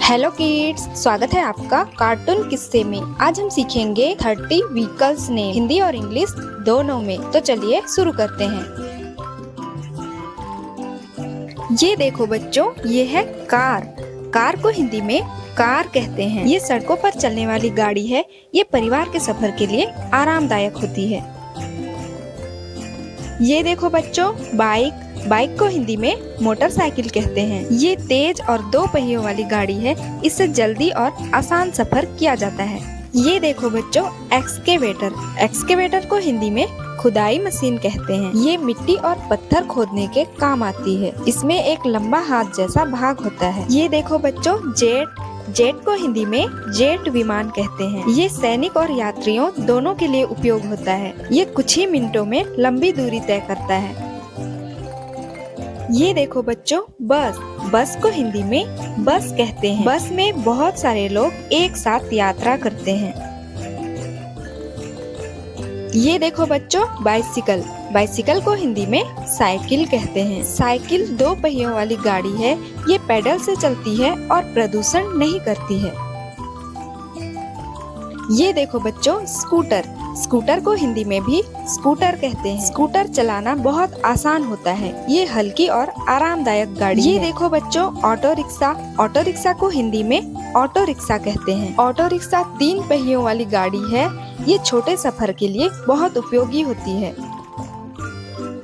Hello kids, स्वागत है आपका कार्टून किस्से में। आज हम सीखेंगे 30 व्हीकल्स नेम, हिंदी और इंग्लिश दोनों में। तो चलिए शुरू करते हैं। ये देखो बच्चों, ये है कार। कार को हिंदी में कार कहते हैं। ये सड़कों पर चलने वाली गाड़ी है। ये परिवार के सफर के लिए आरामदायक होती है। ये देखो बच्चों, बाइक। बाइक को हिंदी में मोटरसाइकिल कहते हैं। ये तेज और 2 पहियों वाली गाड़ी है। इससे जल्दी और आसान सफर किया जाता है। ये देखो बच्चों, एक्सकेवेटर। एक्सकेवेटर को हिंदी में खुदाई मशीन कहते हैं। ये मिट्टी और पत्थर खोदने के काम आती है। इसमें एक लंबा हाथ जैसा भाग होता है। ये देखो बच्चों, जेट। जेट को हिंदी में जेट विमान कहते हैं। ये सैनिक और यात्रियों दोनों के लिए उपयोग होता है। ये कुछ ही मिनटों में लंबी दूरी तय करता है। ये देखो बच्चों, बस। बस को हिंदी में बस कहते हैं। बस में बहुत सारे लोग एक साथ यात्रा करते हैं। ये देखो बच्चों, बाइसिकल। बाइसिकल को हिंदी में साइकिल कहते हैं। साइकिल 2 पहियों वाली गाड़ी है। ये पैडल से चलती है और प्रदूषण नहीं करती है। ये देखो बच्चों, स्कूटर। स्कूटर को हिंदी में भी स्कूटर कहते हैं। स्कूटर चलाना बहुत आसान होता है। ये हल्की और आरामदायक गाड़ी है। ये देखो बच्चों, ऑटो रिक्शा। ऑटो रिक्शा को हिंदी में ऑटो रिक्शा कहते हैं। ऑटो रिक्शा 3 पहियों वाली गाड़ी है। ये छोटे सफर के लिए बहुत उपयोगी होती है।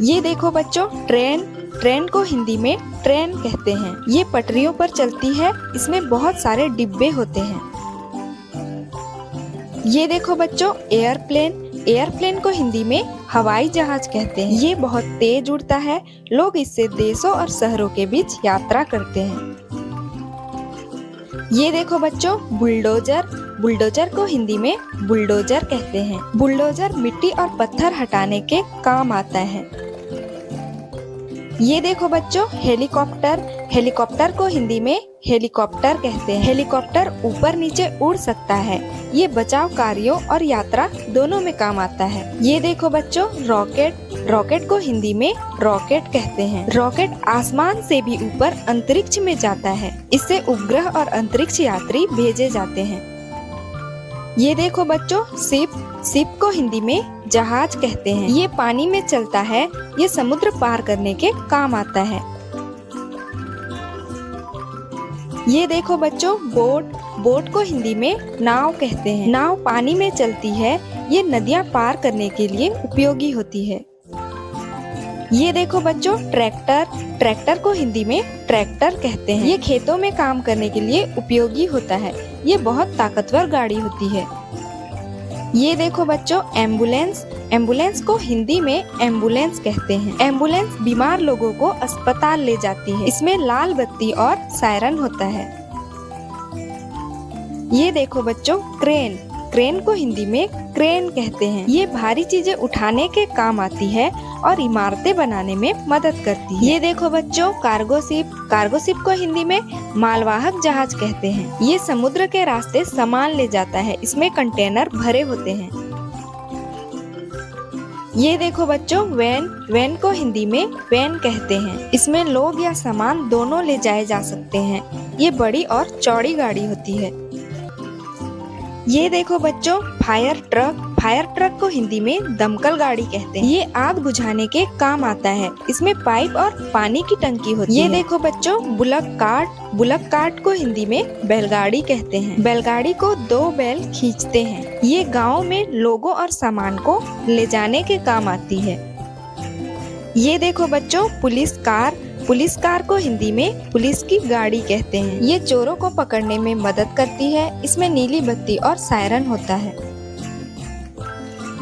ये देखो बच्चों, ट्रेन। ट्रेन को हिंदी में ट्रेन कहते हैं। ये पटरियों पर चलती है। इसमें बहुत सारे डिब्बे होते हैं। ये देखो बच्चों, एयरप्लेन। एयरप्लेन को हिंदी में हवाई जहाज कहते हैं। ये बहुत तेज उड़ता है। लोग इससे देशों और शहरों के बीच यात्रा करते हैं। ये देखो बच्चों, बुलडोजर। बुलडोजर को हिंदी में बुलडोजर कहते हैं। बुलडोजर मिट्टी और पत्थर हटाने के काम आता है। ये देखो बच्चों, हेलीकॉप्टर। हेलीकॉप्टर को हिंदी में हेलीकॉप्टर कहते हैं। हेलीकॉप्टर ऊपर नीचे उड़ सकता है। ये बचाव कार्यों और यात्रा दोनों में काम आता है। ये देखो बच्चों, रॉकेट। रॉकेट को हिंदी में रॉकेट कहते हैं। रॉकेट आसमान से भी ऊपर अंतरिक्ष में जाता है। इससे उपग्रह और अंतरिक्ष यात्री भेजे जाते हैं। ये देखो बच्चों, शिप। शिप को हिंदी में जहाज कहते हैं। ये पानी में चलता है। ये समुद्र पार करने के काम आता है। ये देखो बच्चों, बोट। बोट को हिंदी में नाव कहते हैं। नाव पानी में चलती है। ये नदियां पार करने के लिए उपयोगी होती है। ये देखो बच्चों, ट्रैक्टर। ट्रैक्टर को हिंदी में ट्रैक्टर कहते हैं। ये खेतों में काम करने के लिए उपयोगी होता है। ये बहुत ताकतवर गाड़ी होती है। ये देखो बच्चों, एम्बुलेंस। एम्बुलेंस को हिंदी में एम्बुलेंस कहते हैं। एम्बुलेंस बीमार लोगों को अस्पताल ले जाती है। इसमें लाल बत्ती और सायरन होता है। ये देखो बच्चों, क्रेन। क्रेन को हिंदी में क्रेन कहते हैं। ये भारी चीजें उठाने के काम आती है और इमारतें बनाने में मदद करती है। ये देखो बच्चों, कार्गो शिप। कार्गो शिप को हिंदी में मालवाहक जहाज कहते हैं। ये समुद्र के रास्ते सामान ले जाता है। इसमें कंटेनर भरे होते हैं। ये देखो बच्चों, वैन। वैन को हिंदी में वैन कहते हैं। इसमें लोग या सामान दोनों ले जाए जा सकते हैं। ये बड़ी और चौड़ी गाड़ी होती है। ये देखो बच्चों, फायर ट्रक। फायर ट्रक को हिंदी में दमकल गाड़ी कहते हैं। ये आग बुझाने के काम आता है। इसमें पाइप और पानी की टंकी होती है। ये देखो बच्चों, बुलक कार्ट। बुलक कार्ट को हिंदी में बैलगाड़ी कहते हैं। बैलगाड़ी को 2 बैल खींचते हैं। ये गांव में लोगों और सामान को ले जाने के काम आती है। ये देखो बच्चों, पुलिस कार। पुलिस कार को हिंदी में पुलिस की गाड़ी कहते हैं। ये चोरों को पकड़ने में मदद करती है। इसमें नीली बत्ती और सायरन होता है।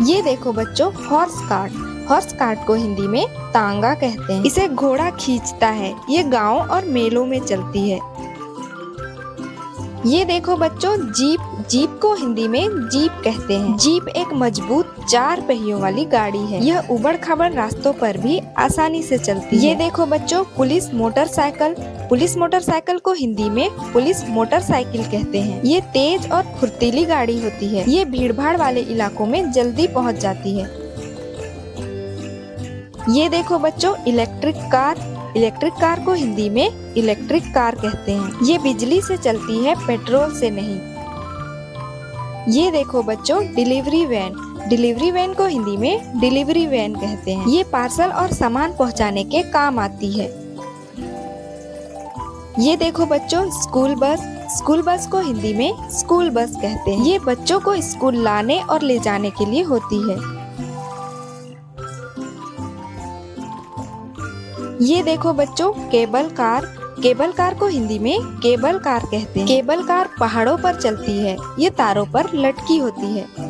ये देखो बच्चों, हॉर्स कार्ट। हॉर्स कार्ट को हिंदी में तांगा कहते हैं। इसे घोड़ा खींचता है। ये गांव और मेलों में चलती है। ये देखो बच्चों, जीप। जीप को हिंदी में जीप कहते हैं। जीप एक मजबूत 4 पहियों वाली गाड़ी है। यह उबड़ खाबड़ रास्तों पर भी आसानी से चलती है। ये देखो बच्चों, पुलिस मोटरसाइकिल। पुलिस मोटरसाइकिल को हिंदी में पुलिस मोटरसाइकिल कहते हैं। ये तेज और फुर्तीली गाड़ी होती है। ये भीड़ भाड़ वाले इलाकों में जल्दी पहुंच जाती है। ये देखो बच्चों, इलेक्ट्रिक कार। इलेक्ट्रिक कार को हिंदी में इलेक्ट्रिक कार कहते हैं। ये बिजली से चलती है, पेट्रोल से नहीं। ये देखो बच्चों, डिलीवरी वैन। डिलीवरी वैन को हिंदी में डिलीवरी वैन कहते हैं। ये पार्सल और सामान पहुंचाने के काम आती है। ये देखो बच्चों, स्कूल बस। स्कूल बस को हिंदी में स्कूल बस कहते हैं। ये बच्चों को स्कूल लाने और ले जाने के लिए होती है। ये देखो बच्चों, केबल कार। केबल कार को हिंदी में केबल कार कहते हैं। केबल कार पहाड़ों पर चलती है। ये तारों पर लटकी होती है।